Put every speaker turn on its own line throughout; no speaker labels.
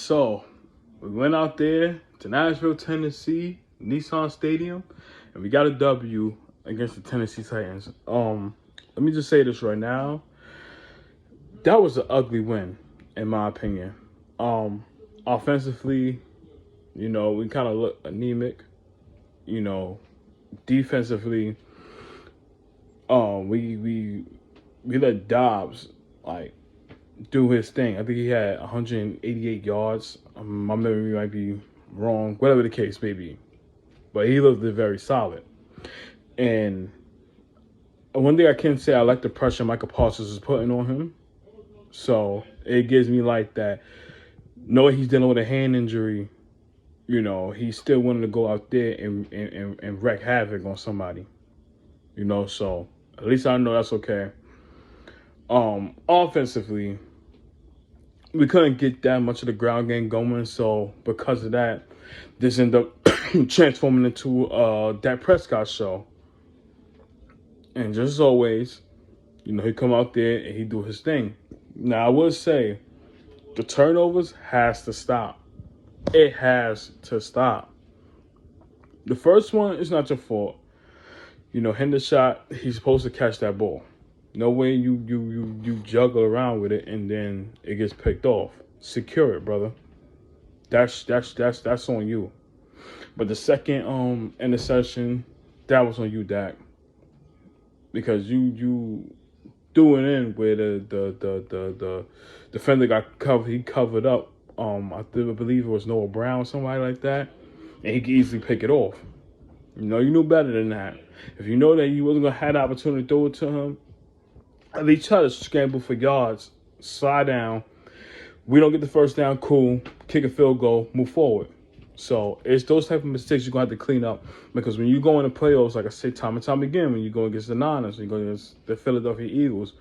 So we went out there to Nashville, Tennessee, Nissan Stadium, and we got a W against the Tennessee Titans. Let me just say this right now. That was an ugly win, in my opinion. Offensively, we kind of look anemic. Defensively, we let Dobbs do his thing. I think he had 188 yards. My memory might be wrong, whatever the case may be. But he looked very solid. And one thing I can say, I like the pressure Michael Parsons is putting on him. So it gives me that, knowing he's dealing with a hand injury, he's still willing to go out there and wreak havoc on somebody. So at least I know that's okay. Offensively, we couldn't get that much of the ground game going, so because of that, this ended up transforming into Dak Prescott show. And just as always, he come out there and he do his thing. Now, I will say, the turnovers has to stop. It has to stop. The first one is not your fault. Hitting the shot, he's supposed to catch that ball. No way you juggle around with it and then it gets picked off. Secure it, brother. That's on you. But the second interception, that was on you, Dak. Because you threw it in where the defender got covered. He covered up. I believe it was Noah Brown, somebody like that, and he could easily pick it off. You knew better than that. If you know that you wasn't gonna have the opportunity to throw it to him, at least try to scramble for yards, slide down. We don't get the first down, cool. Kick a field goal, move forward. So it's those type of mistakes you're gonna have to clean up, because when you go into playoffs, like I say time and time again, when you go against the Niners, when you go against the Philadelphia Eagles,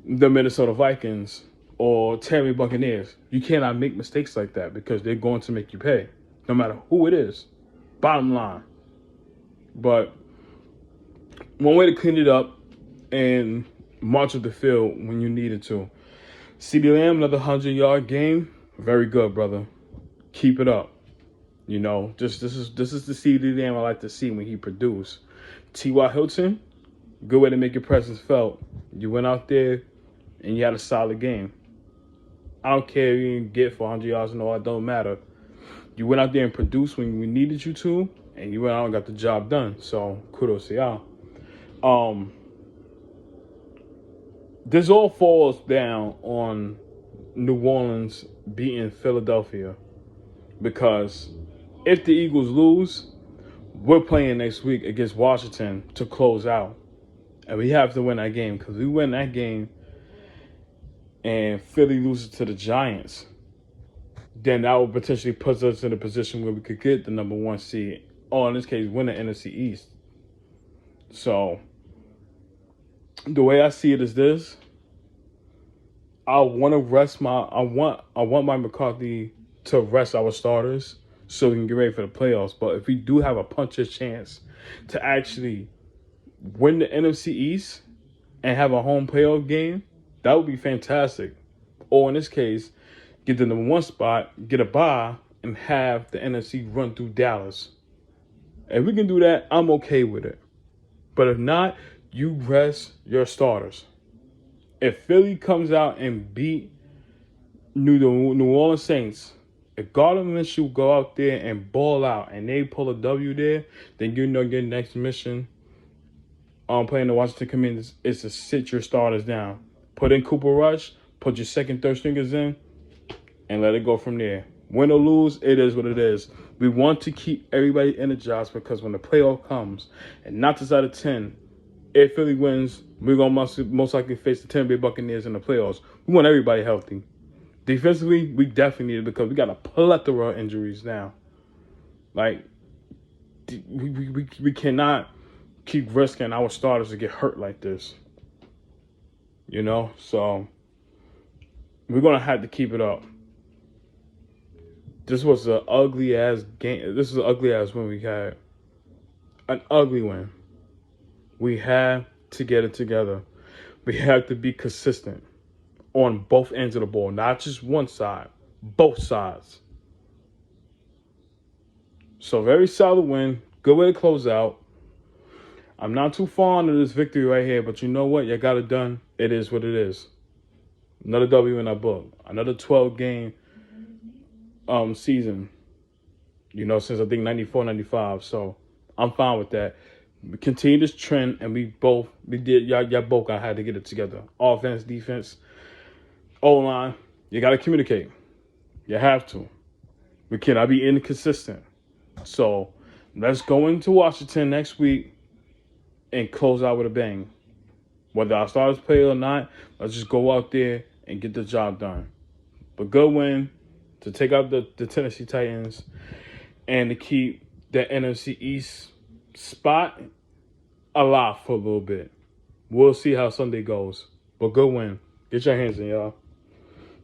the Minnesota Vikings, or Tampa Bay Buccaneers, you cannot make mistakes like that because they're going to make you pay, no matter who it is. Bottom line. But one way to clean it up and march up the field when you needed to. CeeDee Lamb, another 100-yard game. Very good, brother. Keep it up. This is the CeeDee Lamb I like to see when he produce. T.Y. Hilton, good way to make your presence felt. You went out there and you had a solid game. I don't care if you didn't get 400 yards and all, it don't matter. You went out there and produced when we needed you to, and you went out and got the job done. So kudos to y'all. This all falls down on New Orleans beating Philadelphia, because if the Eagles lose, we're playing next week against Washington to close out. And we have to win that game, because we win that game and Philly loses to the Giants, then that would potentially put us in a position where we could get the number 1 seed, or in this case, win the NFC East. So the way I see it is this: I want Mike McCarthy to rest our starters so we can get ready for the playoffs. But if we do have a puncher's chance to actually win the NFC East and have a home playoff game, that would be fantastic. Or in this case, get the number 1 spot, get a bye, and have the NFC run through Dallas. If we can do that, I'm okay with it. But if not, you rest your starters. If Philly comes out and beat New Orleans Saints, if Gardner Minshew go out there and ball out and they pull a W there, then your next mission playing the Washington Commanders is to sit your starters down. Put in Cooper Rush, put your second, third stringers in, and let it go from there. Win or lose, it is what it is. We want to keep everybody energized, because when the playoff comes, and 9 out of 10, if Philly wins, we're going to most likely face the Tampa Bay Buccaneers in the playoffs. We want everybody healthy. Defensively, we definitely need it, because we got a plethora of injuries now. We cannot keep risking our starters to get hurt like this. So we're going to have to keep it up. This was an ugly-ass game. This is an ugly-ass win we had. An ugly win. We have to get it together. We have to be consistent on both ends of the ball, not just one side, both sides. So very solid win. Good way to close out. I'm not too fond of this victory right here, but you know what? You got it done. It is what it is. Another W in our book. Another 12-game season. Since I think 94, 95. So I'm fine with that. We continue this trend, and y'all both had to get it together. Offense, defense, O-line. You got to communicate. You have to. We cannot be inconsistent. So let's go into Washington next week and close out with a bang. Whether our starters play or not, let's just go out there and get the job done. But good win to take out the Tennessee Titans and to keep the NFC East spot alive for a little bit. We'll see how Sunday goes. But good win. Get your hands in, y'all.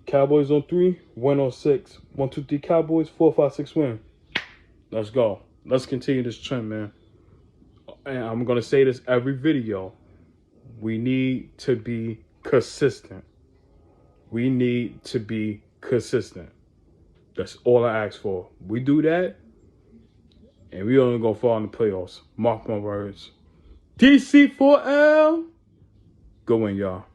Cowboys on 3, win on 6. 1, 2, 3 Cowboys, 4, 5, 6 win. Let's go. Let's continue this trend, man. And I'm going to say this every video. We need to be consistent. We need to be consistent. That's all I ask for. We do that, and we only going to fall in the playoffs. Mark my words. DC4L. Go in, y'all.